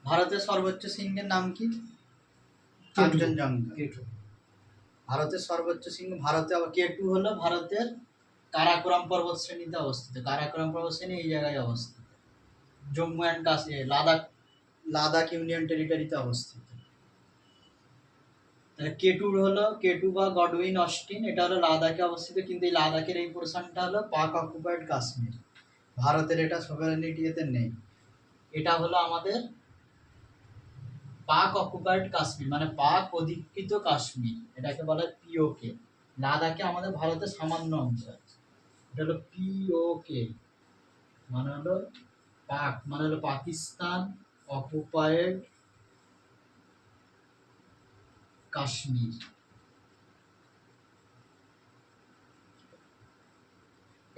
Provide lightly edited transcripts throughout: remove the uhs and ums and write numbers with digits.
ভারতের সর্বোচ্চ শৃঙ্গের নাম কি? কাঞ্চনজঙ্ঘা। ভারতের সর্বোচ্চ শৃঙ্গ ভারতে আবার K2 হলো ভারতের কারাকোরাম পর্বত শ্রেণীতে অবস্থিত। কারাকোরাম পর্বত শ্রেণী এই জায়গায় অবস্থিত, জম্মু অ্যান্ড কাশ্মীর, লাদাখ ইউনিয়ন টেরিটরিতে অবস্থিত। তাহলে K2 বা গডউইন অস্টিন, এটা হলো লাদাখে অবস্থিত, কিন্তু এই লাদাখের এই পোরশনটা হলো পাক অকুপাইড কাশ্মীর, ভারতের এটা সভারেনিটিতে নেই। এটা হলো আমাদের পাক অকুপাইড কাশ্মীর, মানে পাক অধিকৃত কাশ্মীর, এটাকে বলা হয় POK। লাদাখে আমাদের ভারতের সামান্য অংশ আছে, এটা হলো POK, মানে হলো পাক, মানে হলো পাকিস্তান অকুপাইড কাশ্মীর।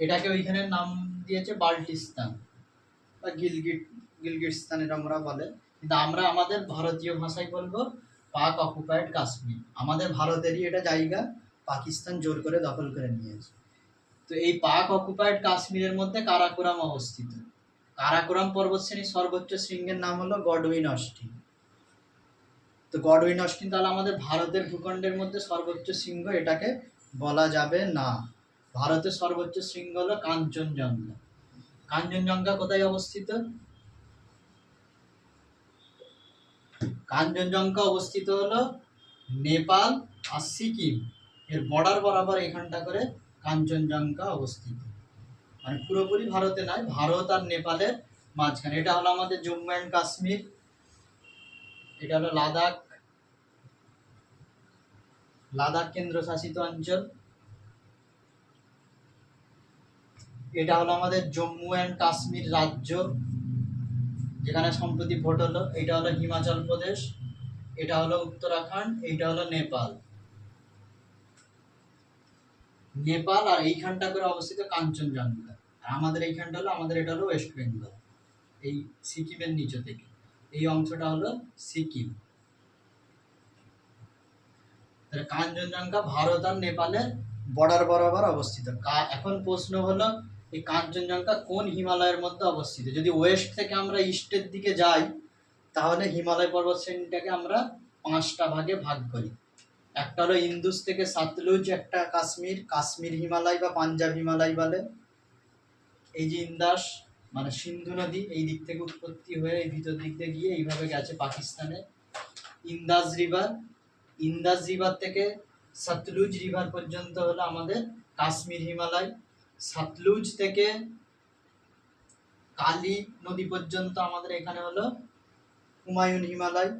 এটাকে ওইখানে নাম দিয়েছে বাল্টিস্তান বা গিলগিটস্তান, এটা আমরা বলে, কিন্তু আমরা আমাদের ভারতীয় ভাষায় বলবো পাক অকুপাইড কাশ্মীর। আমাদের ভারতেরই এটা জায়গা, পাকিস্তান জোর করে দখল করে নিয়েছে। তো এই পাক অকুপাইড কাশ্মীরের মধ্যে কারাকোরাম অবস্থিত। কারাকোরাম পর্বতশ্রেণীর সর্বোচ্চ শৃঙ্গের নাম হলো গডউইন অস্টিন। তো গডউইন অস্টিন তাহলে আমাদের ভারতের ভূখণ্ডের মধ্যে সর্বোচ্চ শৃঙ্গ, এটাকে বলা যাবে না। ভারতের সর্বোচ্চ শৃঙ্গ হলো কাঞ্চনজঙ্ঘা। কাঞ্চনজঙ্ঘা কোথায় অবস্থিত? কাঞ্চনজঙ্ঘা অবস্থিত হলো নেপাল আর সিকিম এর বর্ডার বরাবর, এখানটা করে কাঞ্চনজঙ্ঘা অবস্থিত, মানে পুরোপুরি ভারতে নয়, ভারত আর নেপালের মাঝখানে। এটা হলো আমাদের জম্মু অ্যান্ড কাশ্মীর, এটা হলো লাদাখ কেন্দ্রশাসিত অঞ্চল, এটা হলো আমাদের জম্মু অ্যান্ড কাশ্মীর রাজ্য, যেখানে সম্প্রতি ভোট হলো। এটা হলো হিমাচল প্রদেশ, এটা হলো উত্তরাখণ্ড, এটা হলো নেপাল। আর এইখানটা করে অবস্থিত কাঞ্চনজঙ্ঘা। আর আমাদের এইখানটা হলো, এটা হলো ওয়েস্ট বেঙ্গল, এই সিকিমের নিচে থেকে এই অংশটা হলো সিকিম। তাহলে কাঞ্চনজঙ্ঘা ভারত আর নেপালের বর্ডার বরাবর অবস্থিত। এখন প্রশ্ন হলো, এই কাঞ্চনজঙ্ঘা কোন হিমালয়ের মধ্যে অবস্থিত? যদি ওয়েস্ট থেকে আমরা ইস্টের দিকে যাই, তাহলে হিমালয় পর্বত শ্রেণীটাকে আমরা 5টা ভাগে ভাগ করি। একটা হলো ইন্দুস থেকে সাতলুজ, একটা কাশ্মীর হিমালয় বা পাঞ্জাব হিমালয় বলে। এই যে ইন্দাস মানে সিন্ধু নদী, এই দিক থেকে উৎপত্তি হয়ে এই ভিতর দিক দিয়ে গিয়ে এইভাবে গেছে পাকিস্তানে। ইন্দাস রিভার থেকে সতলুজ রিভার পর্যন্ত হলো আমাদের কাশ্মীর হিমালয়। সতলুজ থেকে কালী নদী পর্যন্ত আমাদের এখানে হলো হুমায়ুন হিমালয়।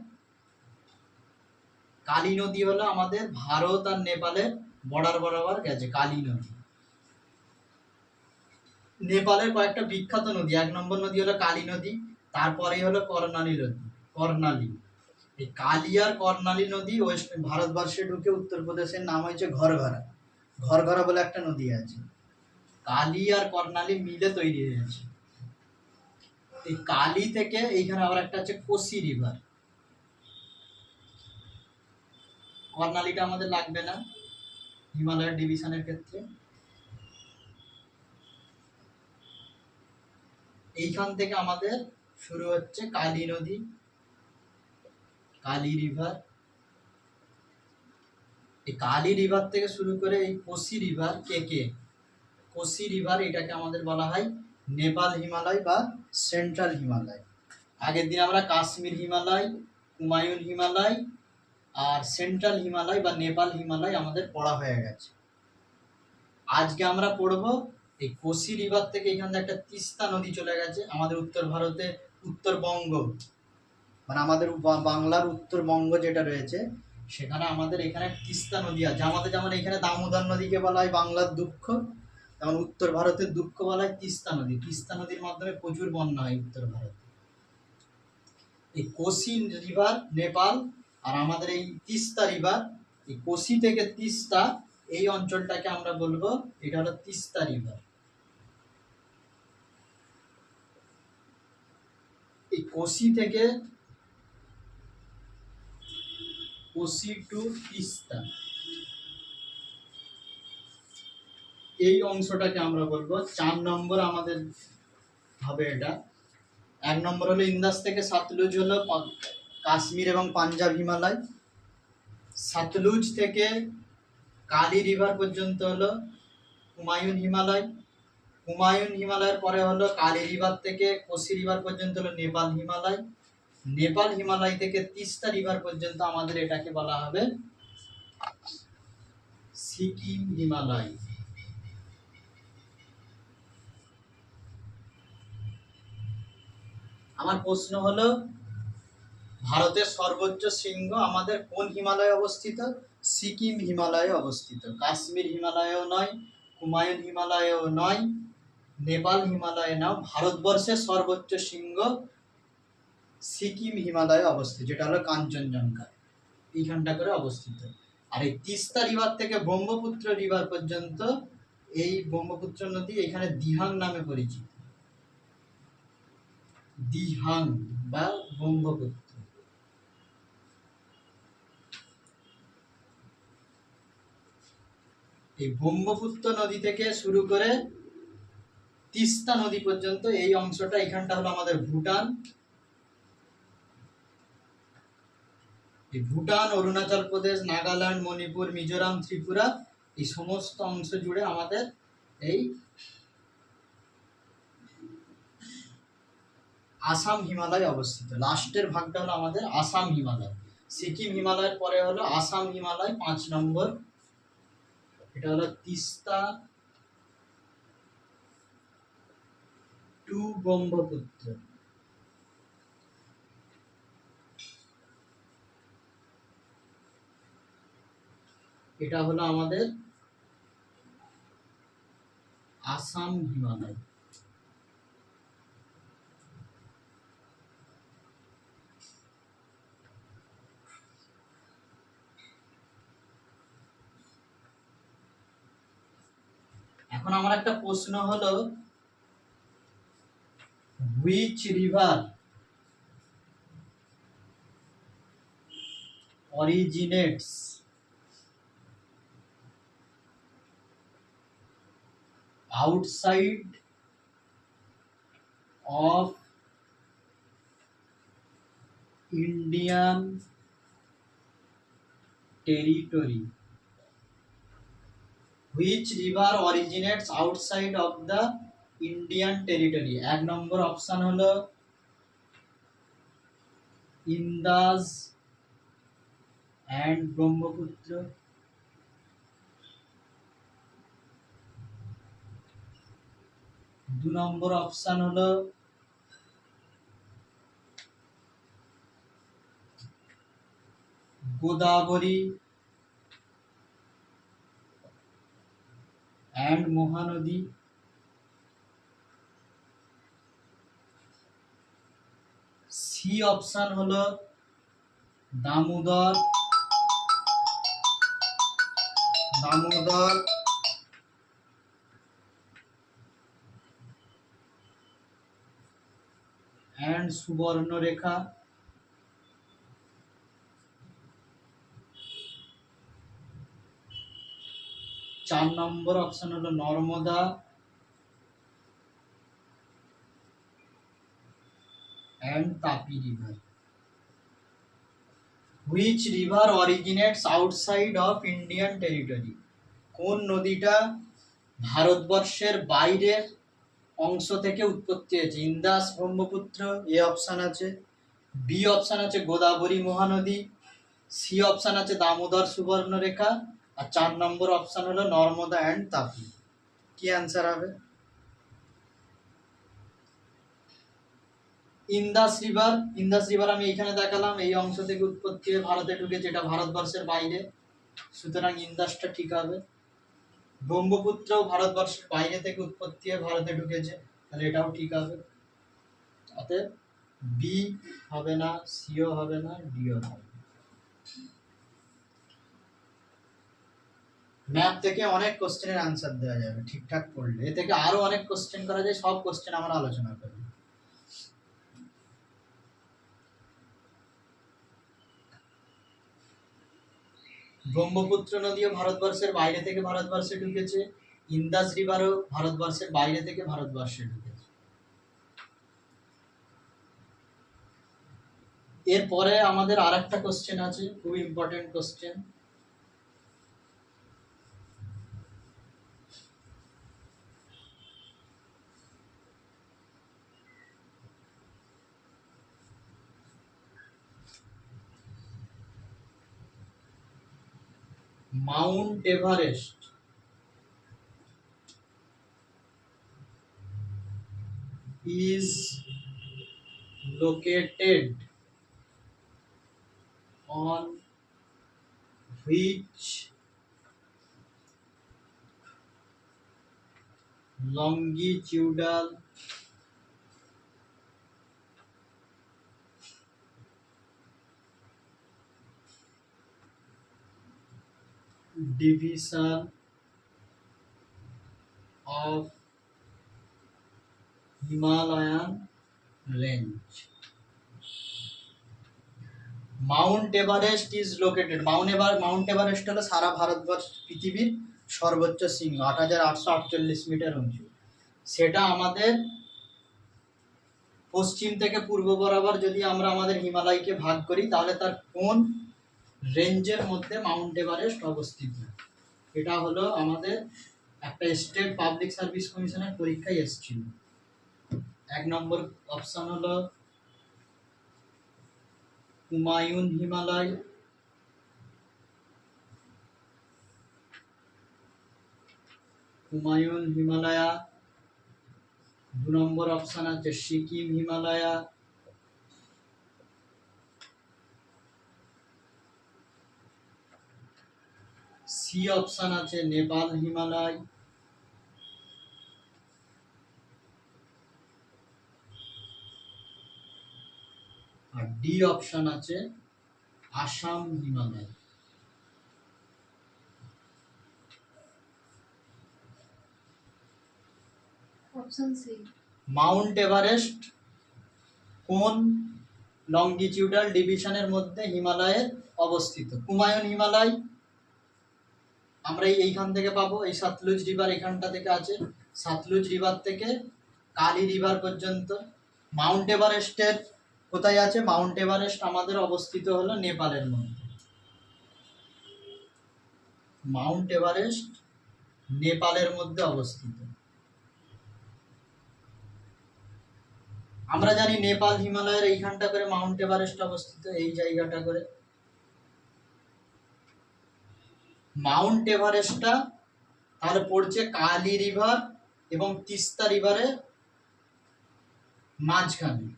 কালী নদী হলো আমাদের ভারত আর নেপালের বর্ডার বরাবর গেছে কালী নদী। নেপালের কয়েকটা বিখ্যাত নদী, 1 নম্বর নদী হলো কালী নদী, তারপরেই হলো কর্ণালী। এই কালী আর কর্ণালী নদী ভারতবর্ষে ঢুকে উত্তরপ্রদেশের নাম হয়েছে ঘরঘরা বলে একটা নদী আছে। কালী আর কর্ণালী মিলে তৈরি হয়েছে। এই কালী থেকে এইখানে আবার একটা আছে কোসি রিভার। কর্ণালীটা আমাদের লাগবে না হিমালয়ের ডিভিশনের ক্ষেত্রে। এইখান থেকে আমাদের শুরু হচ্ছে কালী নদী, কালী রিভার। এই কালী রিভার থেকে শুরু করে এই কোসি রিভার কোসি রিভার, এটাকে আমাদের বলা হয় নেপাল হিমালয় বা সেন্ট্রাল হিমালয়। আগের দিন আমরা কাশ্মীর হিমালয়, হুমায়ুন হিমালয় আর সেন্ট্রাল হিমালয় বা নেপাল হিমালয় আমাদের পড়া হয়ে গেছে। আজকে আমরা পড়ব এই কোসি রিভার থেকে, এখানে একটা তিস্তা নদী চলে গেছে আমাদের উত্তর ভারতে, উত্তরবঙ্গ মানে আমাদের বাংলার উত্তরবঙ্গ যেটা রয়েছে, সেখানে আমাদের এখানে তিস্তা নদী আছে। আমাদের যেমন এখানে দামোদর নদীকে বলা হয় বাংলার দুঃখ, যেমন উত্তর ভারতের দুঃখ বলা হয় তিস্তা নদী। তিস্তা নদীর মাধ্যমে প্রচুর বন্যা হয় উত্তর ভারতে। এই কোসি রিভার নেপাল আর আমাদের এই তিস্তা রিভার, এই কোসি থেকে তিস্তা এই অঞ্চলটাকে আমরা বলবো এটা হলো তিস্তা রিভার। এই কোসি থেকে কোসি টু তিস্তা এই অংশটাকে আমরা বলবো 4 নম্বর আমাদের হবে এটা। এক নম্বর হলো ইন্দাস থেকে সাতলুজ হলো কাশ্মীর এবং পাঞ্জাব হিমালয়। সাতলুজ থেকে কালি রিভার পর্যন্ত হলো হুমায়ুন হিমালয়। হুমায়ুন হিমালয়ের পরে হলো কালি রিভার থেকে কোসি রিভার পর্যন্ত হলো নেপাল হিমালয়। নেপাল হিমালয় থেকে তিস্তা রিভার পর্যন্ত আমাদের এটাকে বলা হবে সিকিম হিমালয়। আমার প্রশ্ন হলো ভারতের সর্বোচ্চ শৃঙ্গ আমাদের কোন হিমালয়ে অবস্থিত? সিকিম হিমালয়ে অবস্থিত। কাশ্মীর হিমালয়েও নয়, হুমায়ুন হিমালয়েও নয়, নেপাল হিমালয়ে নাও। ভারতবর্ষের সর্বোচ্চ শৃঙ্গ সিকিম হিমালয়ে অবস্থিত, যেটা হলো কাঞ্চনজঙ্ঘা, এইখানটা করে অবস্থিত। আর এই তিস্তা রিভার থেকে ব্রহ্মপুত্র রিভার পর্যন্ত, এই ব্রহ্মপুত্র নদী এখানে দিহাং নামে পরিচিত। দিহাং বা ব্রহ্মপুত্র। এই ব্রহ্মপুত্র নদী থেকে শুরু করে তিস্তা নদী পর্যন্ত এই অংশটা, এখানটা হলো আমাদের ভুটান। এই ভুটান, অরুণাচল প্রদেশ, নাগাল্যান্ড, মণিপুর, মিজোরাম, ত্রিপুরা, এই সমস্ত অংশ জুড়ে আমাদের এই আসাম হিমালয় অবস্থিত। লাস্টের ভাগটা হলো আমাদের আসাম হিমালয়। সিকিম হিমালয়ের পরে হলো আসাম হিমালয় 5 নম্বর। এটা হলো তিস্তা টু ব্রহ্মপুত্র। এটা হলো আমাদের আসাম হিমালয়। এখন আমার একটা প্রশ্ন হলো, which river originates outside of Indian territory? Which river originates outside of the Indian territory? এক নম্বর অপশন হলো ইন্দাস and ব্রহ্মপুত্র। দু নম্বর অপশন হলো Godavari and Mahanadi. C option হলো দামোদর and সুবর্ণরেখা। 4 নম্বর অপশন হলো Narmada and Tapi river. Which river originates outside of Indian territory? কোন নদীটা ভারতবর্ষের বাইরের অংশ থেকে উৎপত্তি হয়েছে? ইন্দাস, ব্রহ্মপুত্র, এ অপশন আছে। বি অপশন আছে গোদাবরী, মহানদী। সি অপশন আছে দামোদর, সুবর্ণরেখা। আর 4 নম্বর অপশন হলো নর্মদা অ্যান্ড তাপি। কি অ্যান্সার হবে? ইন্দাস রিভার আমি এখানে দেখালাম, এই অংশ থেকে উৎপত্তি হয়ে ভারতে ঢুকেছে, এটা ভারতবর্ষের বাইরে, সুতরাং ইন্দাসটা ঠিক হবে। ব্রহ্মপুত্র ভারতবর্ষের বাইরে থেকে উৎপত্তি হয়ে ভারতে ঢুকেছে, তাহলে এটাও ঠিক হবে। অতএব বি হবে না, সিও হবে না, ডিও হবে। ম্যাপ থেকে অনেক কোশ্চেনের আনসার দেওয়া যাবে ঠিকঠাক পড়লে, এ থেকে আরো অনেক কোশ্চেন করা যায়, সব কোশ্চেন আমরা আলোচনা করব। ব্রহ্মপুত্র নদীও ভারতবর্ষের বাইরে থেকে ভারতবর্ষে ঢুকেছে, ইন্দাস রিভারও ভারতবর্ষের বাইরে থেকে ভারতবর্ষে ঢুকেছে। এরপরে আমাদের আর একটা কোশ্চেন আছে, খুব important question. Mount Everest is located on which longitudinal division of Himalayan range? Mount Everest is located, Mount Everest হলো সারা ভারতবর্ষ পৃথিবীর সর্বোচ্চ শৃঙ্গ, 8848 মিটার উঁচু। সেটা আমাদের পশ্চিম থেকে পূর্ব বরাবর যদি আমরা আমাদের হিমালয়কে ভাগ করি, তাহলে তার কোন রেঞ্জের মধ্যে মাউন্ট এভারেস্ট অবস্থিত? এটা হলো আমাদের একটা স্টেট পাবলিক সার্ভিস কমিশনের পরীক্ষায় এসেছিল। 1 নম্বর অপশন হলো হুমায়ুন হিমালয়, হুমায়ুন হিমালয়া। 2 নম্বর অপশন আছে সিকিম হিমালয়া। 3 অপশন আছে নেপাল হিমালয়। আর ডি অপশন আছে Assam Himalaya. Option C, Mount Everest কোন লংগিটিউডাল ডিভিশনের মধ্যে হিমালয়ের অবস্থিত? হুমায়ুন হিমালয় আমরা এইখান থেকে পাবো, এই সতলুজ রিভার এখানটা থেকে আছে, সতলুজ রিভার থেকে কালি রিভার পর্যন্ত। মাউন্ট এভারেস্টের কোথায় আছে? মাউন্ট এভারেস্ট আমাদের অবস্থিত হলো নেপালের মধ্যে। মাউন্ট এভারেস্ট নেপালের মধ্যে অবস্থিত। আমরা জানি নেপাল হিমালয়ের এইখানটা করে মাউন্ট এভারেস্ট অবস্থিত, এই জায়গাটা করে। মাউন্ট এভারেস্টটা তাহলে পড়ছে কালি রিভার এবং তিস্তা রিভারের মাঝখানে,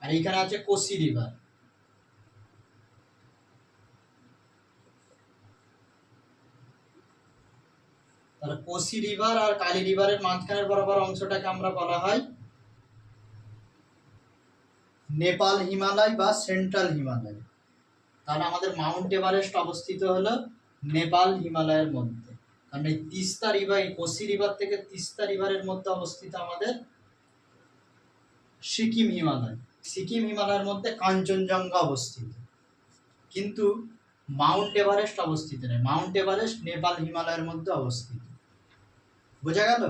আর এইখানে আছে কোসি রিভার। তাহলে কোসি রিভার আর কালি রিভারের মাঝখানের বরাবর অংশটাকে আমরা বলা হয় নেপাল হিমালয় বা সেন্ট্রাল হিমালয়। তাহলে আমাদের মাউন্ট এভারেস্ট অবস্থিত হলো নেপাল হিমালয়ের মধ্যে, কারণ এই তিস্তা রিভার, কোসি রিভার থেকে তিস্তা রিভারের মধ্যে অবস্থিত আমাদের সিকিম হিমালয়। সিকিম হিমালয়ের মধ্যে কাঞ্চনজঙ্ঘা অবস্থিত, কিন্তু মাউন্ট এভারেস্ট অবস্থিত নেই। মাউন্ট এভারেস্ট নেপাল হিমালয়ের মধ্যে অবস্থিত। বোঝা গেল?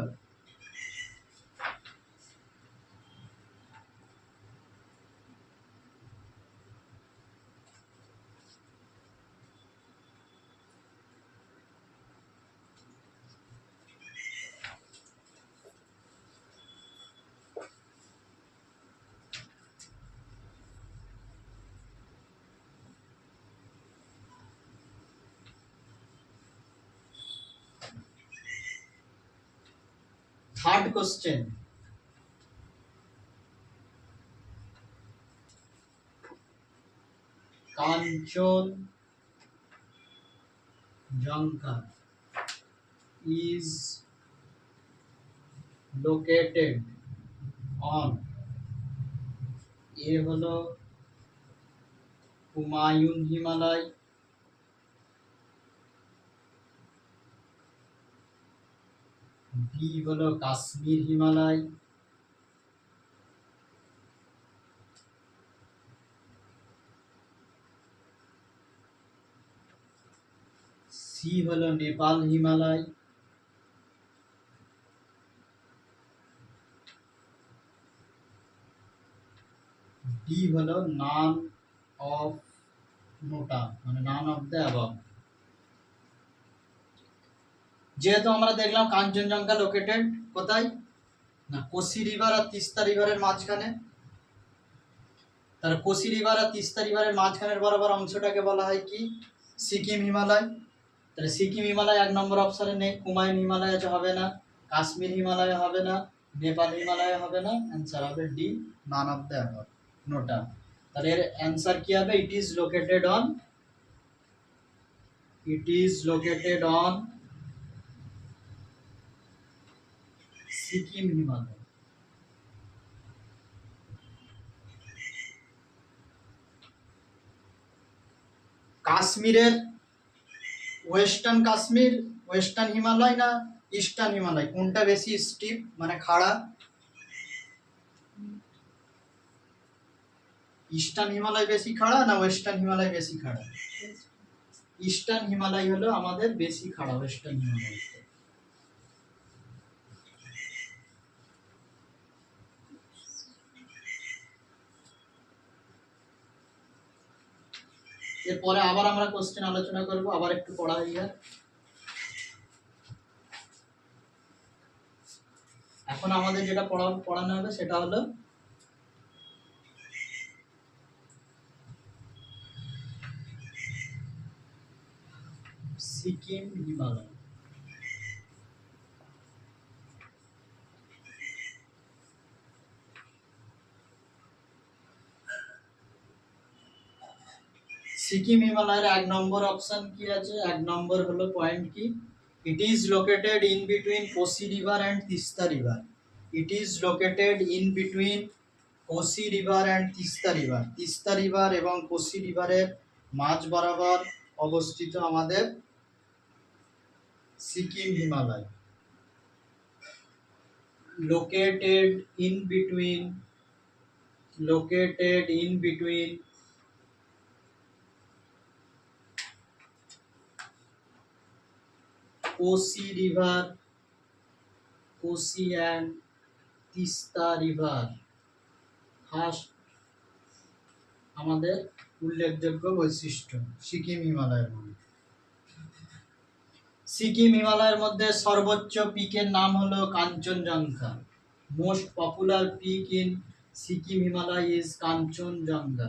Third question, Kanchenjunga is located on, এ হলো হুমায়ুন হিমালয়, বি হলো কাশ্মীর হিমালয়, সি হলো নেপাল হিমালয়, ডি হলো নান অফ নোটা, মানে নান অফ দ্য অ্যাবভ। যেহেতু আমরা দেখলাম কাঞ্চনজঙ্ঘা লোকেটেড কোথায়, না কোসি রিভার আর তিস্তা রিভারের মাঝখানে, তার কোসি রিভার আর তিস্তা রিভারের মাঝখানের বরাবর অংশটাকে বলা হয় কি, সিকিম হিমালয়। তাহলে সিকিম হিমালয় 1 নম্বর অপশনে নেই, কুমায়ুন হিমালয় আছে, হবে না, কাশ্মীর হিমালয় হবে না, নেপাল হিমালয় হবে না, অ্যান্সার হবে D none of the above, NOTA. তাহলে এর অ্যান্সার কি হবে, it is located on Sikkim Himalaya. কাশ্মীরের ওয়েস্টার্ন হিমালয় না ইস্টার্ন হিমালয়, কোনটা বেশি স্টিপ মানে খাড়া? ইস্টার্ন হিমালয় বেশি খাড়া না ওয়েস্টার্ন হিমালয় বেশি খাড়া? ইস্টার্ন হিমালয় হলো আমাদের বেশি খাড়া ওয়েস্টার্ন হিমালয়। এরপরে আবার আমরা কোশ্চেন আলোচনা করব, আবার একটু পড়া হয়ে যায়। এখন আমাদের যেটা পড়ানো হবে সেটা হলো সিকিম হিমালয়। সিকিম হিমালয়ের 1 নম্বর অপশন কি আছে, 1 নম্বর হলো পয়েন্ট কি, ইট is located in between Kosi river and Teesta river. It is located in between Kosi river and Teesta river. Teesta river এবং কোসি রিভারের মাঝ বরাবর অবস্থিত আমাদের Sikkim Himalaya. located in between Kosi and Tista river, first আমাদের উল্লেখযোগ্য বৈশিষ্ট্য সিকিম হিমালয়ের মধ্যে। সিকিম হিমালয়ের মধ্যে সর্বোচ্চ পিকের নাম হলো Kanchenjunga. Most popular peak in Sikkim Himalaya is Kanchenjunga.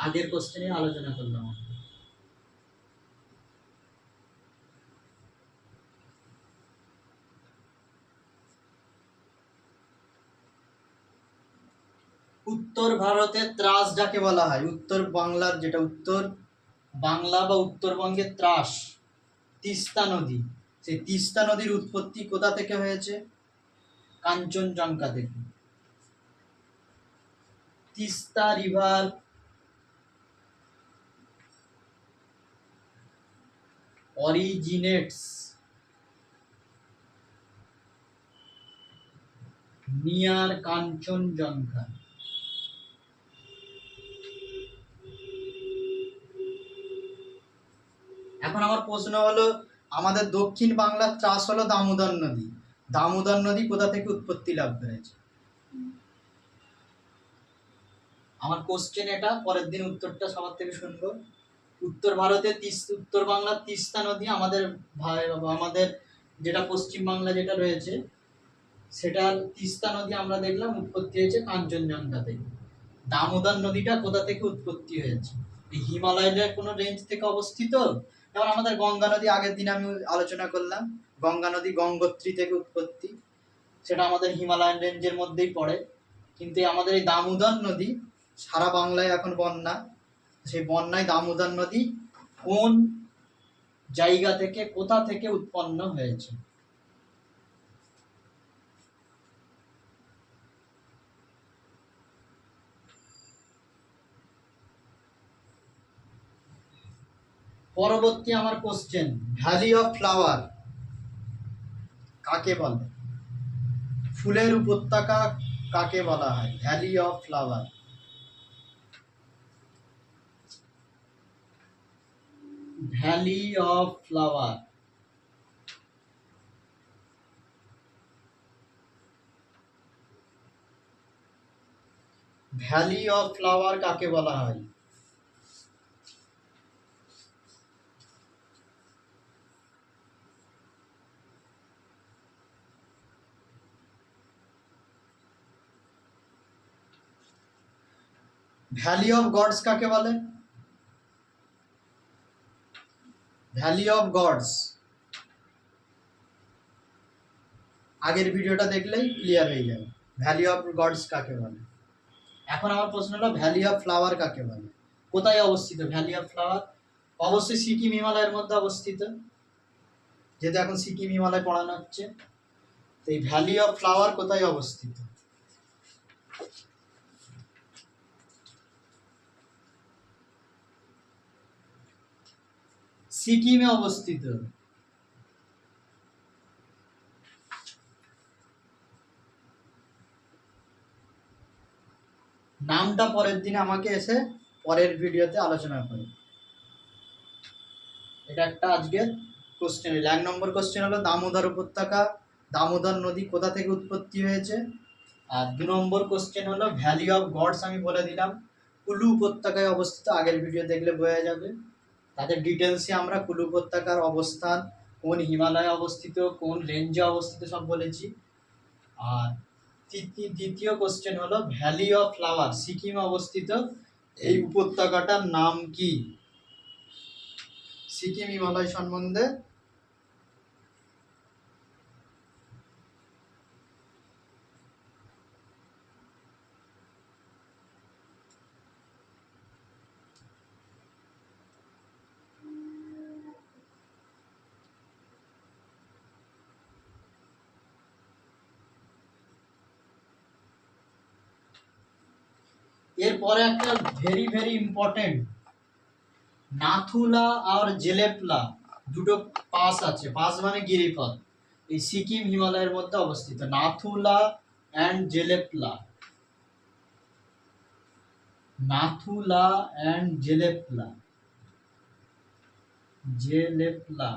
আগের কোশ্চেনে আলোচনা করলাম। উত্তর ভারতের ত্রাস যাকে বলা হয়, উত্তর বাংলার যেটা উত্তর বাংলা বা উত্তরবঙ্গের ত্রাস, তিস্তা নদী, সেই তিস্তা নদীর উৎপত্তি কোথা থেকে হয়েছে, কাঞ্চনজঙ্ঘা থেকে। Teesta river originates near Kanchenjunga. এখন আমার প্রশ্ন হলো, আমাদের দক্ষিণ বাংলার ত্রাস হলো দামোদর নদী। দামোদর নদী কোথা থেকে উৎপত্তি লাভ করেছে? আমার কোশ্চেন এটা, পরের দিন উত্তরটা সবার থেকে শুনবো। উত্তর ভারতের উত্তর বাংলার তিস্তা নদী আমাদের যেটা পশ্চিম বাংলা যেটা রয়েছে সেটার তিস্তা নদী আমরা দেখলাম উৎপত্তি হয়েছে কাঞ্চনজঙ্ঘা থেকে। দামোদর নদীটা কোথা থেকে উৎপত্তি হয়েছে? এই হিমালয়ের কোনো রেঞ্জ থেকে অবস্থিত। যেমন আমাদের গঙ্গা নদী আগের দিন আমি আলোচনা করলাম, গঙ্গা নদী গঙ্গোত্রী থেকে উৎপত্তি, সেটা আমাদের হিমালয়ান রেঞ্জের মধ্যেই পড়ে। কিন্তু আমাদের এই দামোদর নদী, সারা বাংলায় এখন বন্যা, সেই বন্যায় দামোদর নদী কোন জায়গা থেকে কোথা থেকে উৎপন্ন হয়েছে? পরবর্তী আমার কোশ্চেন, ভ্যালি অফ ফ্লাওয়ার কাকে বলে? ফুলের উপত্যকা কাকে বলা হয়? Valley of flower. Valley of flower. Valley of flower কাকে বলা হয়? ভ্যালি অফ গডস কাকে বলে? ভ্যালি অফ গডস আগের ভিডিওটা দেখলেই ক্লিয়ার হয়ে যাবে ভ্যালি অফ গডস কাকে বলে। এখন আমার প্রশ্ন হলো ভ্যালি অফ ফ্লাওয়ার কাকে বলে? কোথায় অবস্থিত ভ্যালি অফ ফ্লাওয়ার? অবশ্যই সিকিম হিমালয়ের মধ্যে অবস্থিত, যেহেতু এখন সিকিম হিমালয় পড়ানো হচ্ছে। তো এই ভ্যালি অফ ফ্লাওয়ার কোথায় অবস্থিত? সিকিমে অবস্থিত। নামটা পরের দিন আমাকে এসে পরের ভিডিওতে আলোচনা করো। এটা একটা আজকের কোশ্চেন। 1 নম্বর কোশ্চেন হলো দামোদর উপত্যকা, দামোদর নদী কোথা থেকে উৎপত্তি হয়েছে। আর 2 নম্বর কোশ্চেন হলো ভ্যালি অফ গডস আমি বলে দিলাম কুলু উপত্যকায় অবস্থিত, আগের ভিডিও দেখলে বোঝা যাবে। তাদের ডিটেলসে আমরা কুলু উপত্যকার অবস্থান, কোন হিমালয়ে অবস্থিত, কোন রেঞ্জে অবস্থিত সব বলেছি। আর দ্বিতীয় কোশ্চেন হলো ভ্যালি অফ ফ্লাওয়ার সিকিমে অবস্থিত, এই উপত্যকাটার নাম কি? সিকিম হিমালয় সম্বন্ধে এরপরে একটা ভেরি ভেরি ইম্পর্টেন্ট, নাথুলা আর জেলেপলা দুটো পাস আছে। পাস মানে গিরিপথ, এই সিকিম হিমালয়ের মধ্যে অবস্থিত। Nathula and Jelepla, Nathula and Jelepla, Jelepla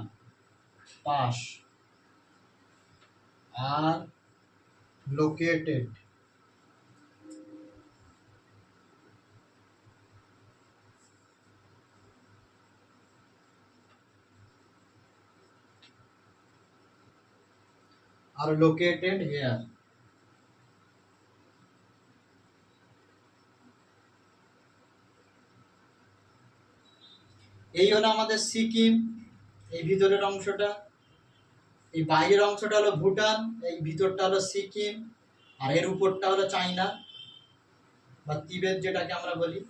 pass are located here. এই হলো আমাদের সিকিম, এই ভিতরের অংশটা। এই বাইরের অংশটা হলো ভুটান, এই ভিতরটা হলো সিকিম, আর এর উপরটা হলো চায়না বা তিবেত যেটাকে আমরা বলি।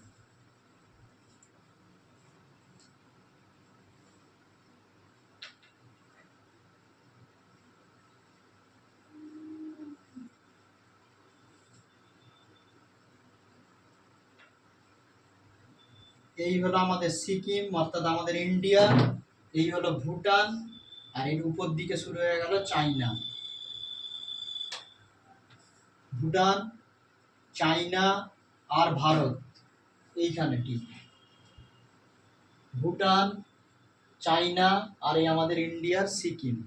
এই হলো আমাদের সিকিম অর্থাৎ আমাদের ইন্ডিয়া, এই হলো ভুটান, আর এর উপর দিকে শুরু হয়ে গেল চায়না। ভুটান, চায়না আর ভারত এইখানে ঠিক। ভুটান, চায়না আর এই আমাদের ইন্ডিয়ার সিকিম,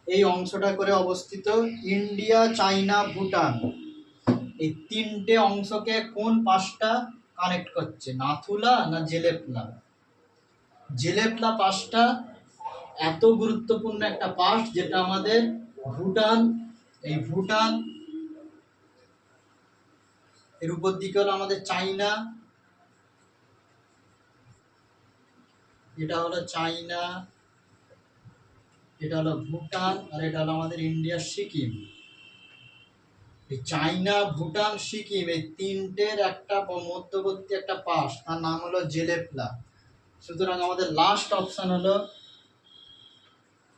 এই অংশটা করে অবস্থিত ইন্ডিয়া, চায়না, ভুটান। এই তিনটে অংশকে কোন পাসটা কানেক্ট করছে, নাথুলা না জেলেপলা? জেলেপলা পাসটা এত গুরুত্বপূর্ণ একটা পাস, যেটা আমাদের ভুটান, এই ভুটান, এর উপর দিকে হলো আমাদের চায়না, এটা হলো চায়না, এটা হলো ভুটান, আর এটা হলো আমাদের ইন্ডিয়ার সিকিম। এই চায়না, ভুটান, সিকিম এই তিনটের একটা মধ্যবর্তী একটা পাস, তার নাম হলো জেলেপলা। সুতরাং আমাদের লাস্ট অপশন হলো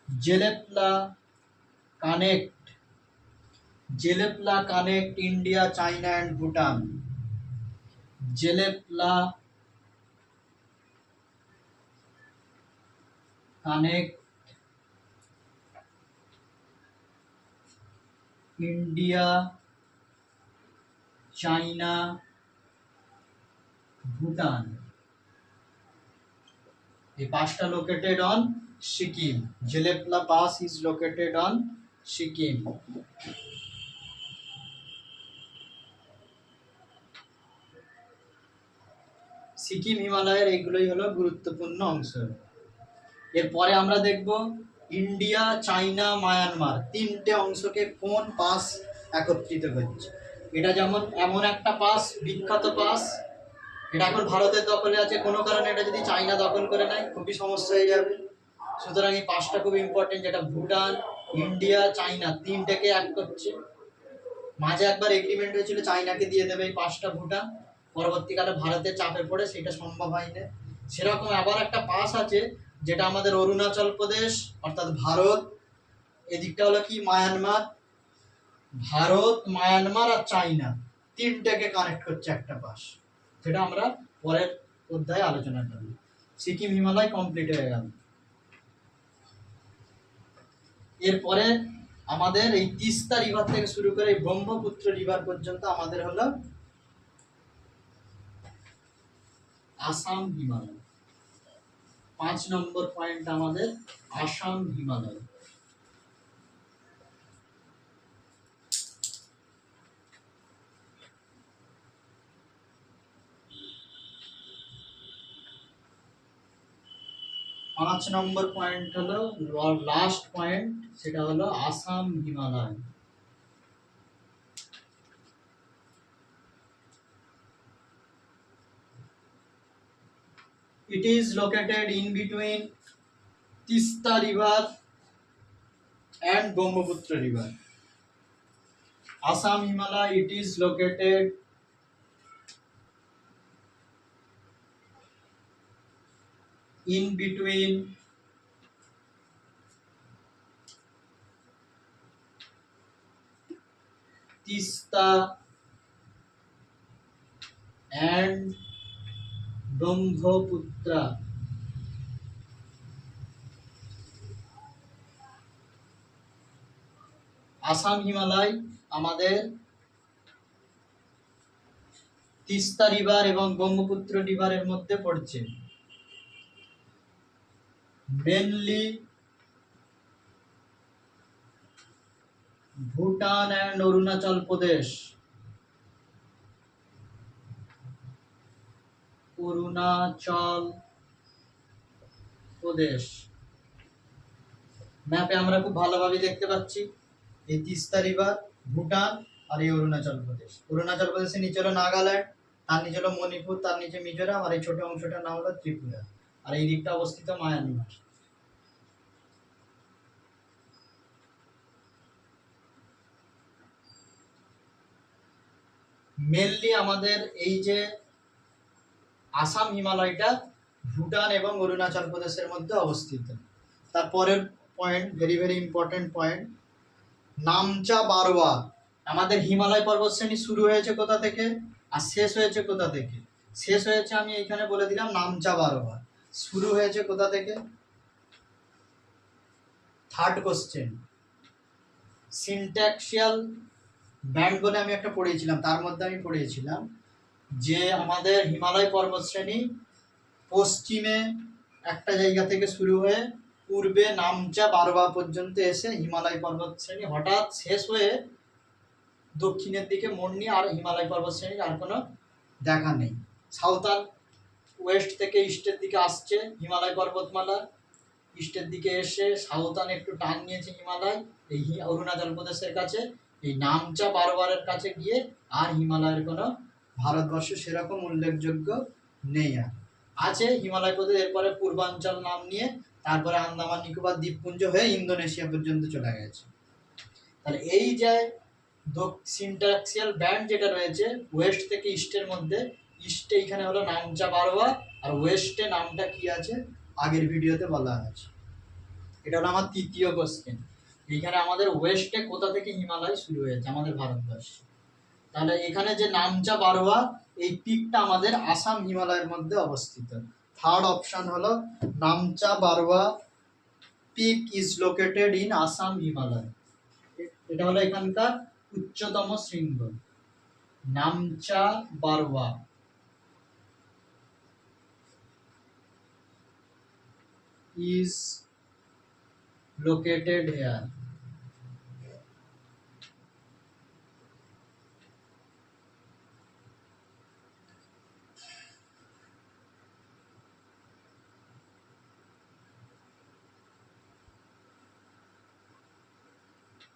Jelepla connect, Jelepla connect India, China and Bhutan. Jelepla connect India, China, Bhutan. এই পাসটা located on Sikkim. Jelepla pass is located on Sikkim. Sikkim হিমালয়ের এগুলোই হলো গুরুত্বপূর্ণ অংশ। এরপরে আমরা দেখব ইন্ডিয়া, চাইনা, মায়ানমার তিনটে অংশকে কোন পাস একত্রিত করছে। এটা যেমন এমন একটা পাস, বিখ্যাত পাস, এটা এখন ভারতের দখলে আছে, কোনো কারণে এটা যদি চাইনা দখল করে নেয় খুবই সমস্যা হয়ে যাবে। সুতরাং এই পাসটা খুব ইম্পর্টেন্ট, যেটা ভুটান, ইন্ডিয়া, চাইনা তিনটাকে এক করছে। মাঝে একবার এগ্রিমেন্ট হয়েছিল চাইনাকে দিয়ে দেবে এই পাসটা ভুটান, পরবর্তীকালে ভারতের চাপে পড়ে সেটা সম্ভব হয়নি। সেরকম আবার একটা পাস আছে যেটা আমাদের অরুণাচল প্রদেশ অর্থাৎ ভারত, এদিকটা হলো কি মায়ানমার, ভারত, মায়ানমার আর চাইনা তিনটাকে কানেক্ট করছে একটা পাস, যেটা আমরা পরের অধ্যায়ে আলোচনা করব। সিকিম হিমালয় কমপ্লিট হয়ে গেল। এরপরে আমাদের এই তিস্তা রিভার থেকে শুরু করে এই ব্রহ্মপুত্র রিভার পর্যন্ত আমাদের হলো আসাম হিমালয়। 5 নম্বর পয়েন্ট আমাদের আসাম হিমালয়। পাঁচ নম্বর পয়েন্ট হলো লাস্ট পয়েন্ট, সেটা হলো Assam Himalaya. It is located in between Tista River and Brahmaputra River. Assam Himalaya, it is located in between Tista and Brahmaputra. Assam Himalaya আমাদের তিস্তা রিভার এবং ব্রহ্মপুত্র রিভারের মধ্যে পড়ছে। মেনলি ভুটান অ্যান্ড অরুণাচল প্রদেশ, অরুণাচল প্রদেশ ম্যাপে আমরা খুব ভালোভাবে দেখতে পাচ্ছি এই তিস্তা রিভার, ভুটান আর এই অরুণাচল প্রদেশ। অরুণাচল প্রদেশের নিচে হলো নাগাল্যান্ড, তার নিচে হলো মণিপুর, তার নিচে মিজোরাম, আর এই ছোট অংশটার নাম হলো ত্রিপুরা, আর এই দিকটা অবস্থিত মায়ানমার। মেনলি আমাদের এই যে আসাম হিমালয়টা ভুটান এবং অরুণাচল প্রদেশের মধ্যে অবস্থিত। তারপরের point, very very important point, Namcha Barwa. আমাদের হিমালয় পর্বতশ্রেণী শুরু হয়েছে কোথা থেকে আর শেষ হয়েছে কোথা থেকে? শেষ হয়েছে আমি এখানে বলে দিলাম নামচা বারওয়া, শুরু হয়েছে কোথা থেকে? থার্ড কোশ্চেন, সিনট্যাক্সিয়াল ব্যান্ড বলে আমি একটা পড়িয়েছিলাম, তার মধ্যে আমি পড়িয়েছিলাম যে আমাদের হিমালয় পর্বতশ্রেণী পশ্চিমে একটা জায়গা থেকে শুরু হয়ে পূর্বে নামচা বারওয়া পর্যন্ত এসে হিমালয় পর্বতশ্রেণী হঠাৎ শেষ হয়ে দক্ষিণের দিকে মোড় নিয়ে আর হিমালয় পর্বতশ্রেণীর আর কোনো দেখা নেই। সাউথার্ন ওয়েস্ট থেকে ইস্টের দিকে আসছে হিমালয় পর্বতমালা, ইস্টের দিকে এসে সাউথার্ন একটু টান নিয়েছে হিমালয় এই অরুণাচল প্রদেশের কাছে, এই নামচা বারবারের কাছে গিয়ে আর হিমালয়ের কোনো ভারতবর্ষে সেরকম উল্লেখযোগ্য নেই। আর আছে হিমালয় প্রদেশ, এরপরে পূর্বাঞ্চল নাম নিয়ে তারপরে আন্দামান নিকোবর দ্বীপপুঞ্জ হয়ে ইন্দোনেশিয়া পর্যন্ত চলে গেছে। তাহলে এই যে সিনট্যাক্সিয়াল ব্যান্ড যেটা রয়েছে ওয়েস্ট থেকে ইস্টের মধ্যে, ইস্টে এখানে হলো নামচা বারওয়া আর ওয়েস্টে নামটা কি আছে আগের ভিডিওতে বলা আছে। এটা হলো আমার তৃতীয় কোশ্চেন, এইখানে আমাদের ওয়েস্টে কোথা থেকে হিমালয় শুরু হয়েছে আমাদের ভারতবর্ষে। তাহলে এখানে যে নামচা বারওয়া এই পিকটা আমাদের আসাম হিমালয়ের মধ্যে অবস্থিত। থার্ড অপশন হলো Namcha Barwa peak is located in Assam Himalaya. এটা হলো এখানকার উচ্চতম শৃঙ্গ Namcha Barwa is located here.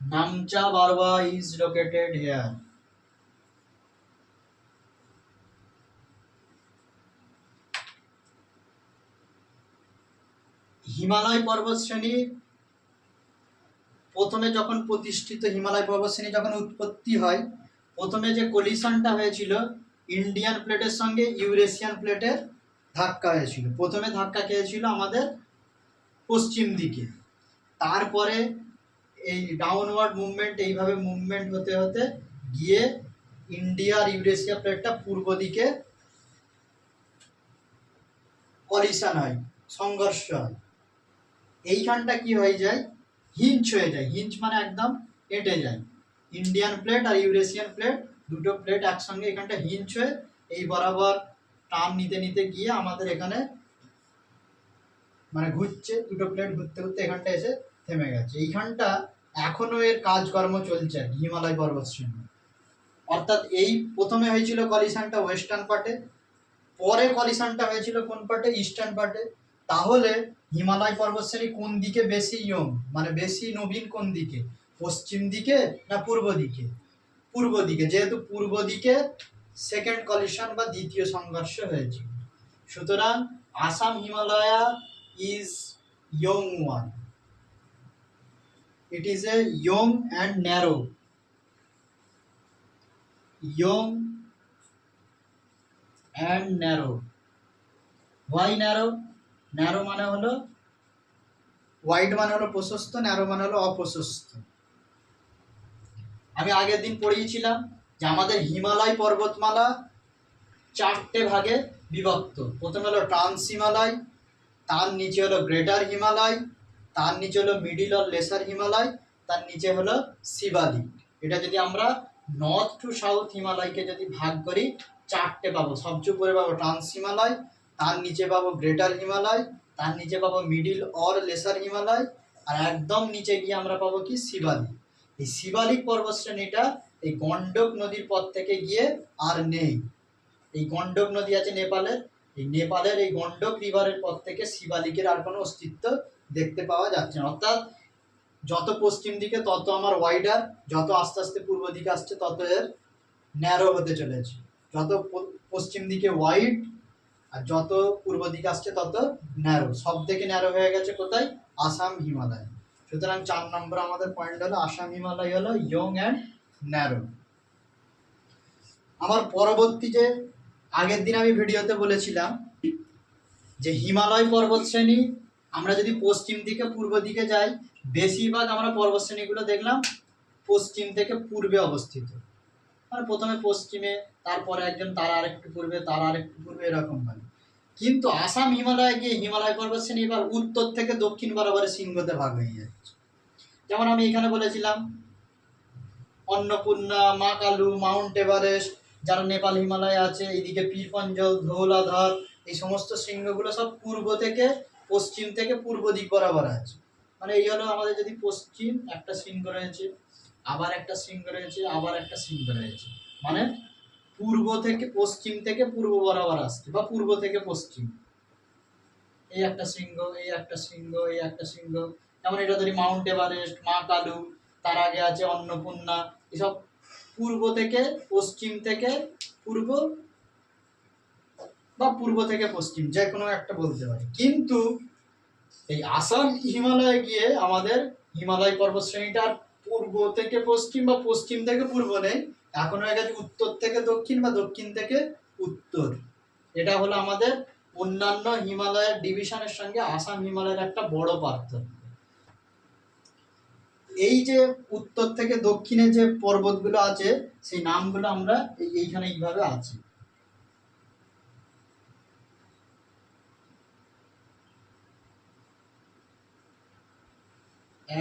Namcha Barwa is located here. Himalaya পর্বতশ্রেণী প্রথমে যখন প্রতিষ্ঠিত, হিমালয় পর্বতশ্রেণী যখন উৎপত্তি হয়, প্রথমে যে কলিশনটা হয়েছিল ইন্ডিয়ান প্লেটের সঙ্গে ইউরেশিয়ান প্লেটের ধাক্কা হয়েছিল। প্রথমে ধাক্কা খেয়েছিল আমাদের পশ্চিম দিকে, তারপরে এই ডাউনওয়ার্ড মুভমেন্ট, এইভাবে মুভমেন্ট হতে হতে গিয়ে ইন্ডিয়া আর ইউরেশিয়া প্লেটটা পূর্ব দিকে কলিশন হয়, সংঘর্ষ হয়। এইখানটা কি হয়ে যায়, হিঞ্চ হয়ে যায়। হিঞ্চ মানে একদম কেটে যায়। ইন্ডিয়ান প্লেট আর ইউরেশিয়ান প্লেট, দুটো প্লেট একসঙ্গে এখানটা হিঞ্চ হয়ে এই বরাবর টান নিতে নিতে গিয়ে আমাদের এখানে মানে ঘুরছে, দুটো প্লেট ঘুরতে ঘুরতে এখানটা এসে থেমে গেছে। এইখানটা এখনো এর কাজকর্ম চলছে হিমালয় পর্বতশ্রেণী। অর্থাৎ এই প্রথমে হয়েছিল কলিশনটা ওয়েস্টার্ন পার্টে, পরে কলিশনটা হয়েছিল কোন পার্টে, ইস্টার্ন পার্টে। তাহলে হিমালয় পর্বতশ্রেণী কোন দিকে বেশি ইয়ং, মানে বেশি নবীন কোন দিকে, পশ্চিম দিকে না পূর্ব দিকে? পূর্ব দিকে। যেহেতু পূর্ব দিকে সেকেন্ড কলিশন বা দ্বিতীয় সংঘর্ষ হয়েছে, সুতরাং Assam Himalaya is young one. It is a young and narrow, young and narrow. Why narrow? Narrow মানে হলো ওয়াইড, মানে হলো প্রশস্ত, ন্যারো মানে হলো অপ্রশস্ত। আমি আগের দিন পড়িয়েছিলাম যে আমাদের হিমালয় পর্বতমালা চারটে ভাগে বিভক্ত। প্রথমে হলো ট্রান্স হিমালয়, তার নিচে হলো গ্রেটার হিমালয়, তার নিচে হলো মিডিল আর লেসার হিমালয়, তার নিচে হলো শিবালিক। এটা যদি আমরা নর্থ টু সাউথ হিমালয়কে যদি ভাগ করি, চারটে পাবো। সবচেয়ে উপরে পাবো ট্রান্স হিমালয়, তার নিচে পাবো গ্রেটার হিমালয়, তার নিচে পাবো মিডিল অর লেসার হিমালয়, আর একদম নিচে গিয়ে আমরা পাবো কি, শিবালিক। এই শিবালিক পর্বতশ্রেণীটা এই গন্ডক নদীর পর থেকে গিয়ে আর নেই। এই গন্ডক নদী আছে নেপালের, এই নেপালের এই গন্ডক রিভারের পর থেকে শিবালিকের আর কোনো অস্তিত্ব দেখতে পাওয়া যাচ্ছে না। অর্থাৎ যত পশ্চিম দিকে তত আমার ওয়াইডার, যত আস্তে আস্তে পূর্ব দিকে আসছে তত এর ন্যারো হতে চলেছে। যত পশ্চিম দিকে ওয়াইড আর যত পূর্ব দিকে আসছে তত ন্যারো। সব থেকে ন্যারো হয়ে গেছে কোথায়, আসাম হিমালয়। সুতরাং 4 নম্বর আমাদের পয়েন্ট হলো আসাম হিমালয় হলো ইয়ং অ্যান্ড ন্যারো। আমার পরবর্তী যে আগের দিন আমি ভিডিওতে বলেছিলাম যে হিমালয় পর্বতশ্রেণী আমরা যদি পশ্চিম থেকে পূর্ব দিকে যাই, বেশিরভাগ আমরা পর্বতশ্রেণীগুলো দেখলাম পশ্চিম থেকে পূর্বে অবস্থিত। মানে প্রথমে পশ্চিমে, তারপরে একজন তার আরেকটু পূর্বে, তার আরেকটু পূর্বে, এরকম হয়। কিন্তু আসাম হিমালয়ে গিয়ে হিমালয় পর্বতশ্রেণী এবার উত্তর থেকে দক্ষিণ বরাবরের শৃঙ্গতে ভাগ হয়ে যাচ্ছে। যেমন আমি এখানে বলেছিলাম অন্নপূর্ণা, মা কালু, মাউন্ট এভারেস্ট, যারা নেপাল হিমালয়ে আছে, এইদিকে পীরপঞ্জল, ধৌলাধর, এই সমস্ত শৃঙ্গগুলো সব পূর্ব থেকে পশ্চিম থেকে পূর্ব দিক বরাবর আছে। মানে এই হলো আমাদের যদি পশ্চিম একটা শৃঙ্গ রয়েছে, আবার একটা শৃঙ্গ রয়েছে, আবার একটা শৃঙ্গ রয়েছে, মানে পূর্ব থেকে পশ্চিম থেকে পূর্ব বরাবর আসছে, বা পূর্ব থেকে পশ্চিম। এই একটা শৃঙ্গ, এই একটা শৃঙ্গ, এই একটা শৃঙ্গ। যেমন এটা ধরি মাউন্ট এভারেস্ট, মা কালু, তার আগে আছে অন্নপূর্ণা, এসব পূর্ব থেকে পশ্চিম থেকে পূর্ব বা পূর্ব থেকে পশ্চিম, যে কোনো একটা বলতে পারি। কিন্তু এই আসাম হিমালয়ে গিয়ে আমাদের হিমালয় পর্বতশ্রেণীটা পূর্ব থেকে পশ্চিম বা পশ্চিম থেকে পূর্ব নেই, এখন হয়ে গেছে উত্তর থেকে দক্ষিণ বা দক্ষিণ থেকে উত্তর। এটা হলো আমাদের অন্যান্য হিমালয়ের ডিভিশনের সঙ্গে আসাম হিমালয়ের একটা বড় পার্থক্য। এই যে উত্তর থেকে দক্ষিণে যে পর্বতগুলো আছে, সেই নামগুলো আমরা এইখানে এইভাবে আছে।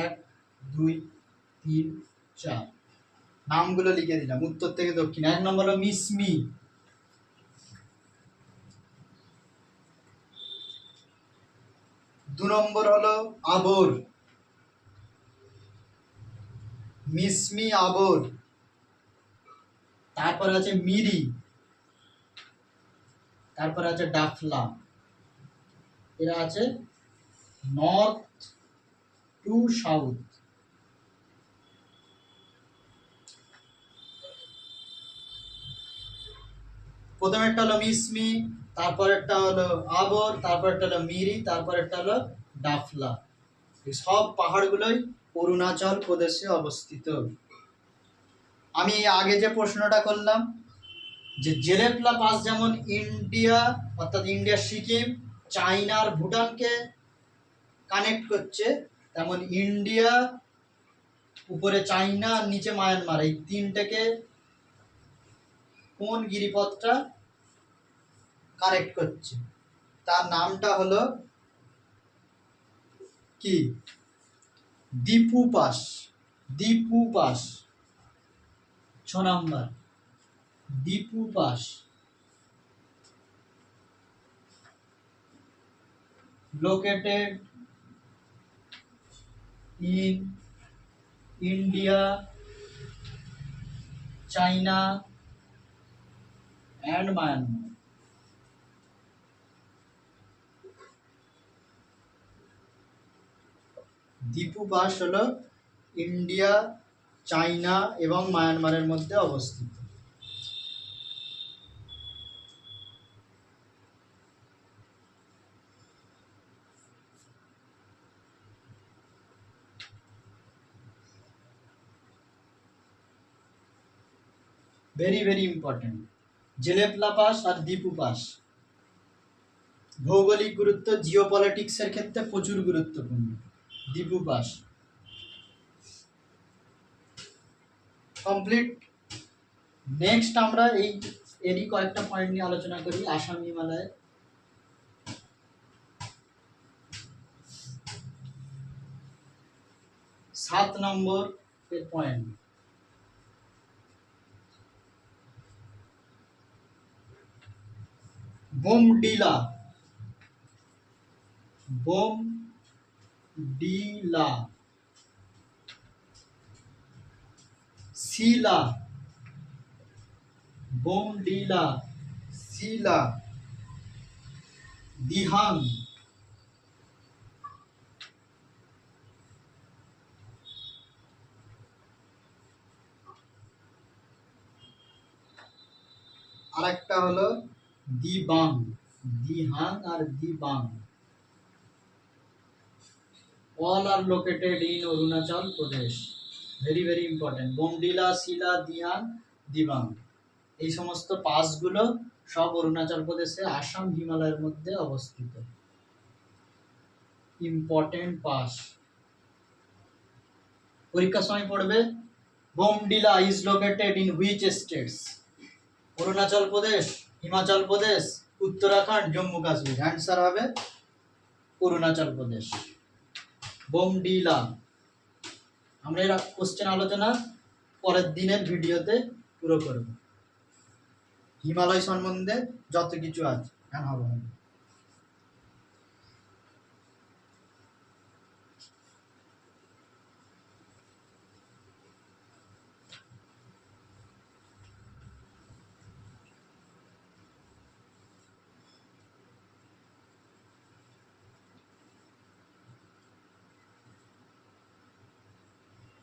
1 2 3 4 নামগুলো লিখে দিলাম উত্তর থেকে দক্ষিণ। 1 নম্বর হলো মিসমি, 2 নম্বর হলো আবর, মিসমি আবর। তারপর আছে মিরি, তারপর আছে ডাফলা। এরা আছে নর্থ টু সাউথ। প্রথমে একটা হলো মিসমি, তারপর একটা হলো আবর, তারপর একটা হলো মিরি, তারপর একটা হলো ডাফলা। এই সব পাহাড়গুলোই অরুণাচল প্রদেশে অবস্থিত। আমি আগে যে প্রশ্নটা করলাম যে জেলেপলা পাস যেমন ইন্ডিয়া অর্থাৎ ইন্ডিয়া সিকিম চায়নার ভুটানকে কানেক্ট করছে, তেমন ইন্ডিয়া উপরে চায়না আর নিচে মায়ানমার, এই তিনটাকে কোন গিরিপথটা কানেক্ট করছে, তার নামটা হলো কি? Dipu pass. Dipu pass 6 number, Dipu pass. Located in India, China and Myanmar. Dipu pass হলো ইন্ডিয়া, চাইনা এবং মায়ানমারের মধ্যে অবস্থিত। Very very important, Jelep La pass আর দীপু পাস ভৌগোলিক গুরুত্ব জিওপলিটিক্সের ক্ষেত্রে প্রচুর গুরুত্বপূর্ণ। Dipu pass complete. নেক্সট আমরা এরই কয়েকটা পয়েন্ট নিয়ে আলোচনা করি। আসাম হিমালয়, 7 নম্বর এর পয়েন্ট, বোমডিলা। বোমডিলা, শিলা, বোমডিলা, শিলা, দিহাং, আরেকটা হলো দিবাং। দিহাং আর Dibang, all are located in Arunachal Pradesh. Very very important. Bomdila, Shila, Dihang, Dibang, এই সমস্ত পাসগুলো সব অরুণাচল প্রদেশে আসাম হিমালয়ের মধ্যে অবস্থিত। ইম্পর্টেন্ট পাস, পরীক্ষার সময় পড়বে। Bomdila is located in which states? Arunachal Pradesh, Himachal Pradesh, Uttarakhand, Jammu Kashmir. Answer হবে অরুণাচল প্রদেশ। বোমডিলা। আমরা এর কোশ্চেন আলোচনা পরের দিনের ভিডিওতে পুরো করব। হিমালয় সম্বন্ধে যত কিছু আছে হবে।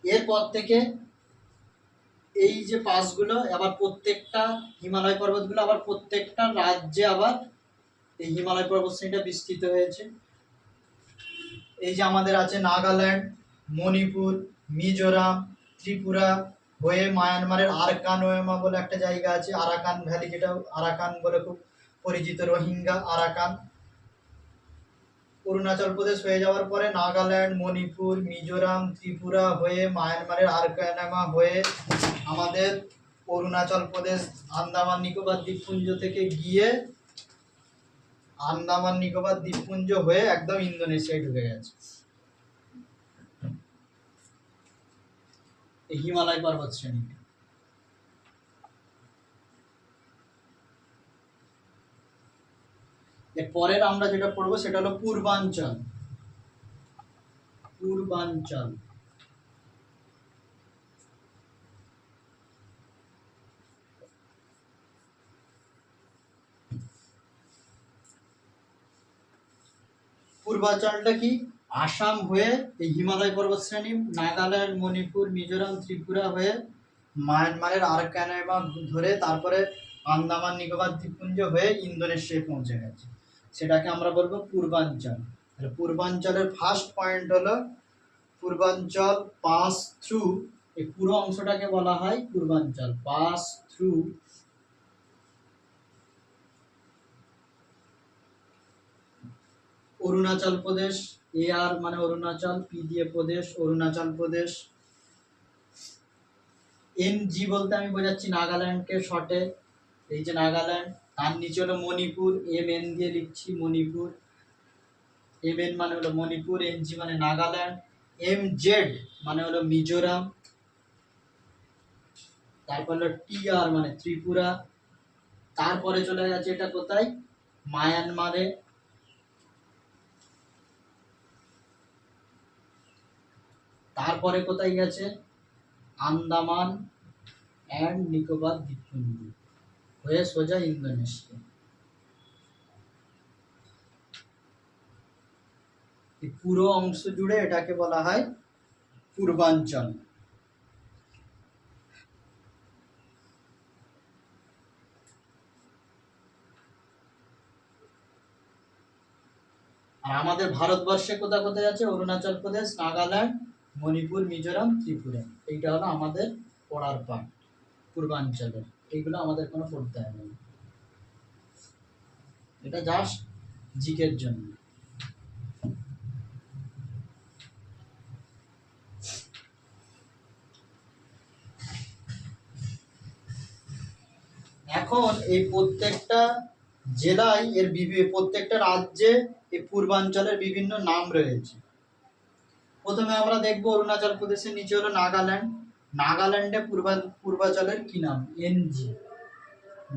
এরপর থেকে এই যে পাসগুলো আবার প্রত্যেকটা হিমালয় পর্বতগুলো আবার প্রত্যেকটা রাজ্যে আবার এই হিমালয় পর্বত শ্রেণীটা বিস্তৃত হয়েছে। এই যে আমাদের আছে নাগাল্যান্ড, মণিপুর, মিজোরাম, ত্রিপুরা হয়ে মায়ানমারের আরাকানওয়েমা বলে একটা জায়গা আছে, আরাকান ভ্যালি, যেটা আরাকান বলে খুব পরিচিত, রোহিঙ্গা আরাকান। অরুণাচল প্রদেশ হয়ে যাওয়ার পরে নাগাল্যান্ড, মণিপুর, মিজোরাম, ত্রিপুরা হয়ে মায়ানমারের আরাকানওয়েমা হয়ে আমাদের অরুণাচল প্রদেশ আন্দামান নিকোবর দ্বীপপুঞ্জ থেকে গিয়ে আন্দামান নিকোবর দ্বীপপুঞ্জ হয়ে একদম ইন্দোনেশিয়ায় ঢুকে গেছে এই হিমালয় পর্বত শ্রেণী। এর পরের আমরা যেটা পড়বো সেটা হলো পূর্বাঞ্চল। পূর্বাঞ্চল, পূর্বাঞ্চলটা কি? আসাম হয়ে এই হিমালয় পর্বত শ্রেণী, নাগাল্যান্ড, মণিপুর, মিজোরাম, ত্রিপুরা হয়ে মায়ানমারের আরাকানওয়েমা ধরে তারপরে আন্দামান নিকোবর দ্বীপপুঞ্জ হয়ে ইন্দোনেশিয়ায় পৌঁছে গেছে, সেটাকে আমরা বলবো পূর্বাঞ্চল। তাহলে পূর্বাঞ্চলের ফার্স্ট পয়েন্ট হলো পূর্বাঞ্চল পাস থ্রু, এই পুরো অংশটাকে বলা হয় পূর্বাঞ্চল, পাস থ্রু অরুণাচল প্রদেশ, এ আর মানে অরুণাচল, পি দিয়ে প্রদেশ, অরুণাচল প্রদেশ। এন জি বলতে আমি বোঝাচ্ছি নাগাল্যান্ডকে শর্টে, এই যে নাগাল্যান্ড, তার নিচে হলো মণিপুর, এম এন দিয়ে লিখছি মণিপুর, এম এন মানে হলো মণিপুর, এন জি মানে নাগাল্যান্ড, এম জেড মানে হলো মিজোরাম, তারপর হলো টি আর মানে ত্রিপুরা, তারপরে চলে গেছে এটা কোথায়, মায়ানমারে, তারপরে কোথায় গেছে, আন্দামান অ্যান্ড নিকোবর দ্বীপপুঞ্জ হয়ে সোজা ইন্দোনেশিয়া। এই পুরো অংশ জুড়ে এটাকে বলা হয় পূর্বাঞ্চল। আর আমাদের ভারতবর্ষে কোথায় কোথায় আছে, অরুণাচল প্রদেশ, নাগাল্যান্ড, মণিপুর, মিজোরাম, ত্রিপুরা, এইটা হলো আমাদের পড়ার পার্ট পূর্বাঞ্চলের। এইগুলো আমাদের কোনো পড়তে হবে না, এটা জাস্ট জিকের জন্য। এখন এই প্রত্যেকটা জেলায় এর প্রত্যেকটা রাজ্যে এই পূর্বাঞ্চলের বিভিন্ন নাম রয়েছে। প্রথমে আমরা দেখবো অরুণাচল প্রদেশের নিচে হলো নাগাল্যান্ড, নাগাল্যান্ডে পূর্বাঞ্চলের কি নাম, এনজি।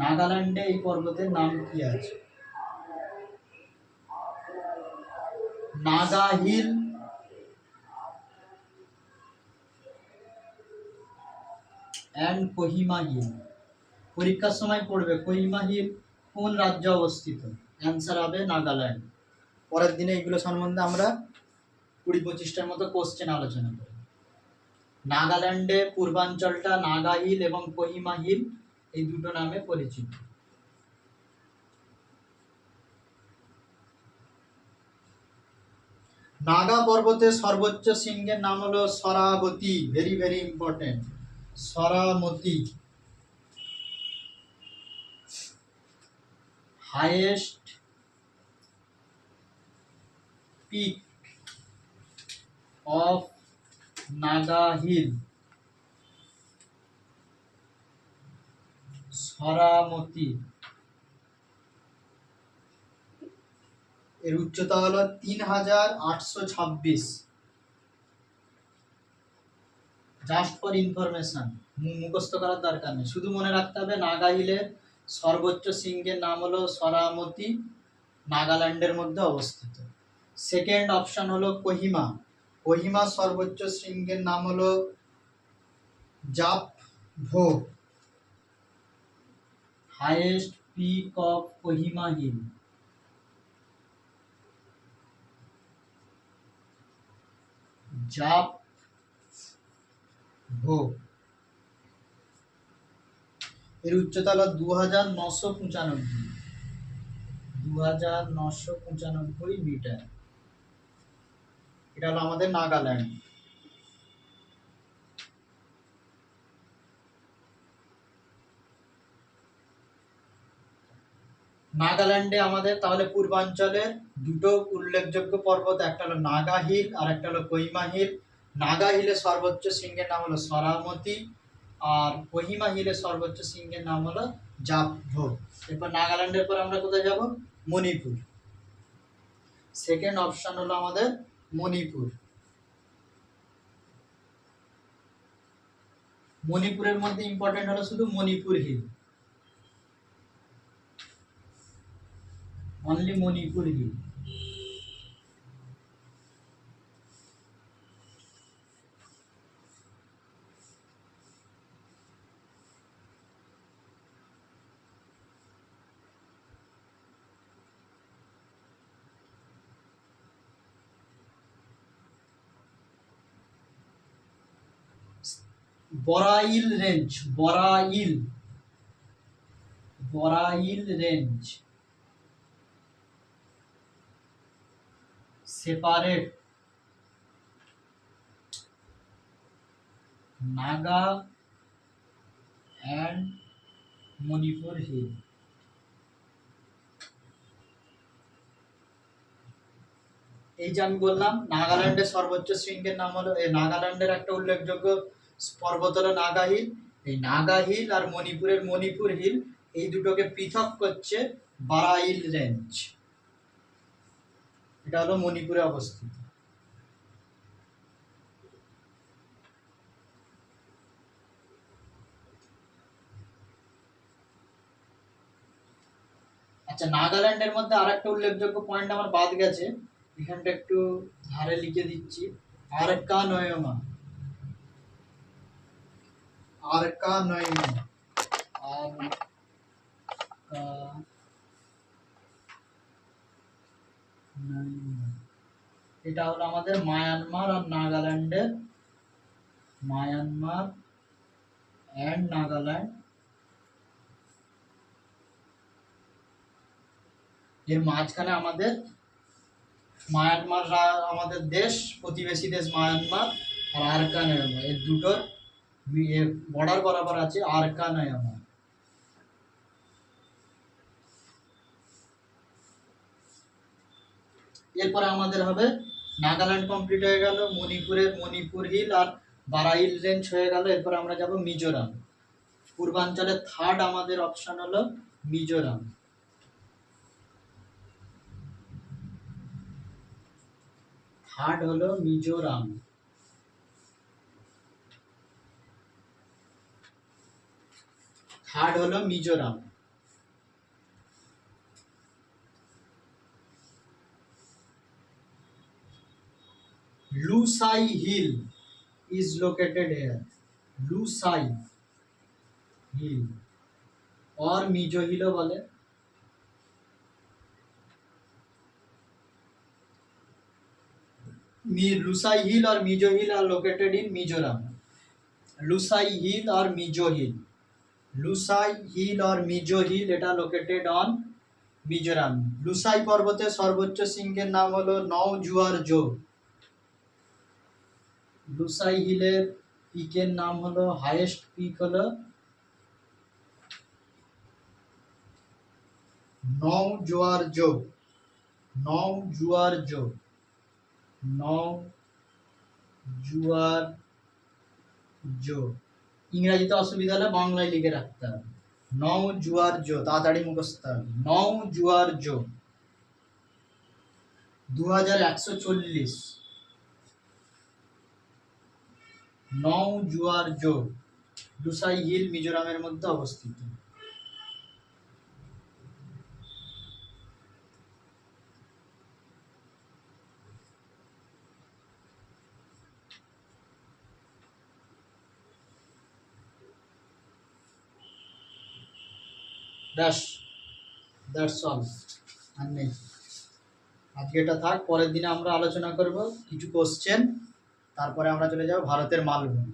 নাগাল্যান্ডে এই পর্বতের নাম কি আছে, Naga hill, and Kohima hill. পরীক্ষার সময় পড়বে কোহিমা হিল কোন রাজ্যে অবস্থিত, অ্যান্সার হবে নাগাল্যান্ড। পরের দিনে এগুলো সম্বন্ধে আমরা 20-25টার মতো কোশ্চেন আলোচনা করব। নাগাল্যান্ডে পূর্বাঞ্চলটা নাগা হিল এবং কোহিমা হিল এই দুটো নামে পরিচিত। নাগা পর্বতের সর্বোচ্চ শৃঙ্গের নাম হলো Sarabati, very very important, Saramati. Highest peak of Naga hill, Saramati. এর উচ্চতা হলো 3826। জাস্ট ফর ইনফরমেশন, মুখস্থ করার দরকার নেই, শুধু মনে রাখতে হবে নাগা হিলের সর্বোচ্চ শৃঙ্গের নাম হলো সরামতি, নাগাল্যান্ডের মধ্যে অবস্থিত। সেকেন্ড অপশন হলো কোহিমা, কোহিমা সর্বোচ্চ শৃঙ্গের নাম হলো Japvo, highest peak of Kohima hill. Japvo, এর উচ্চতা হলো 2995, 2995 মিটার। এটা হলো আমাদের নাগাল্যান্ড। নাগাল্যান্ডে আমাদের তাহলে পূর্বাঞ্চলের দুটো উল্লেখযোগ্য পর্বত, একটা হলো নাগা হিল আর একটা হলো কোহিমা হিল। নাগা হিলের সর্বোচ্চ শৃঙ্গের নাম হলো সরামতি, আর কোহিমা হিলের সর্বোচ্চ শৃঙ্গের নাম হলো জাপভো। এরপর নাগাল্যান্ডের পর আমরা কোথায় যাব, মণিপুর। সেকেন্ড অপশন হলো আমাদের মণিপুর। মণিপুরের মধ্যে ইম্পর্টেন্ট হলো শুধু Manipur hill, only Manipur hill. Barail range, Barail, Barail range, separate Naga and Manipur hill. এই যে আমি বললাম নাগাল্যান্ডের সর্বোচ্চ শৃঙ্গের নাম হলো, এই নাগাল্যান্ডের একটা উল্লেখযোগ্য পর্বত হলো নাগা হিল। এই নাগা হিল আর মণিপুরের মণিপুর হিল, এই দুটোকে পৃথক করছে বারাইল রেঞ্জ। এটা হলো মণিপুরে অবস্থিত। আচ্ছা, নাগাল্যান্ডের মধ্যে আরেকটা উল্লেখযোগ্য পয়েন্ট আমার বাদ গেছে, এখানটা একটু ধারে লিখে দিচ্ছি। আরকানয়মা, আরকানয়মা, এটা হলো আমাদের মায়ানমার আর নাগাল্যান্ডের, মায়ানমার অ্যান্ড নাগাল্যান্ড এর মাঝখানে আমাদের মায়ানমার আমাদের দেশ, প্রতিবেশী দেশ মায়ানমার, আর আরকানয়মা এর দুটোর বর্ডার বরাবর আছে আরকানয়মা। এরপরে আমাদের হবে নাগাল্যান্ড কমপ্লিট হয়ে গেল, মণিপুরের মণিপুর হিল আর বারাইল রেঞ্জ হয়ে গেল। এরপরে আমরা যাব মিজোরাম। পূর্বাঞ্চলের থার্ড আমাদের অপশন হলো মিজোরাম। থার্ড হলো মিজোরাম। থার্ড হলো Mizoram. Lushai hill is located here. Lushai hill और মিজো হিলও বলে। लुसाई हिल और मिजो हिल are located in Mizoram. Lushai हिल और मिजो हिल, लुसाई हिल और मिजो हिल এটা located on মিজোরাম। লুসাই পর্বতের সর্বোচ্চ শৃঙ্গের নাম হলো নওজুয়ারজো। লুসাই হিলের পিকের নাম হলো, হাইয়েস্ট পিক হলো নওজুয়ারজো, নওজুয়ারজো, নওজুয়ারজো। ইংরেজিতে অসুবিধা হলে বাংলায় লিখে রাখতে হবে, নওজুয়ারজো, তাড়াতাড়ি মুখস্থ হবে, নওজুয়ারজো। 2140 নওজুয়ারজো লুসাই হিল মিজোরামের মধ্যে অবস্থিত। দ্যাটস অল, আর নেই। আজকে এটা থাক, পরের দিনে আমরা আলোচনা করব কিছু কোশ্চেন, তারপরে আমরা চলে যাব ভারতের মালভূমি।